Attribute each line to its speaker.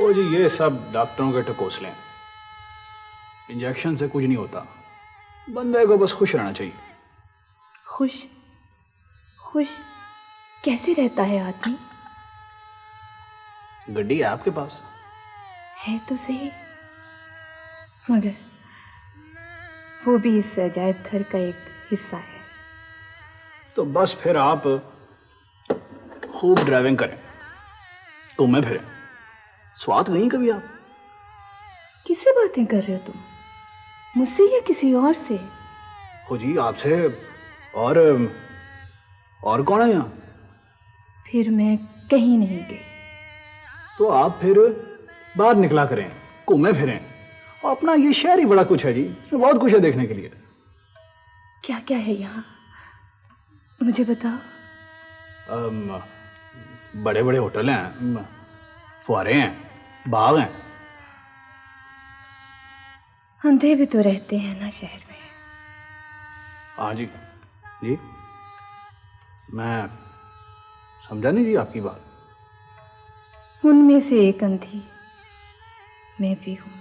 Speaker 1: ओ जी, ये सब डॉक्टरों के टकोसले हैं। इंजेक्शन से कुछ नहीं होता, बंदे को बस खुश रहना चाहिए।
Speaker 2: खुश? खुश कैसे रहता है आदमी?
Speaker 1: गड्डी है आपके पास?
Speaker 2: है तो सही, मगर वो भी इस अजायब घर का एक हिस्सा है।
Speaker 1: तो बस फिर आप खूब ड्राइविंग करें, घूमें फिरें, स्वाद गई कभी आप?
Speaker 2: किससे बातें कर रहे हो तुम? मुझसे या किसी और से?
Speaker 1: हो जी, आपसे। और कौन है यहाँ?
Speaker 2: फिर मैं कहीं नहीं गई।
Speaker 1: तो आप फिर बाहर निकला करें, घूमें फिरें। और अपना ये शहर ही बड़ा कुछ है जी, इसमें बहुत कुछ है देखने के लिए।
Speaker 2: क्या क्या है यहाँ, मुझे बताओ।
Speaker 1: बड़े बड़े होटल हैं, फुहारे हैं, बाग हैं।
Speaker 2: अंधे भी तो रहते हैं ना शहर में।
Speaker 1: हाँ जी जी, मैं समझा नहीं जी आपकी बात।
Speaker 2: उनमें से एक अंधी मैं भी हूँ।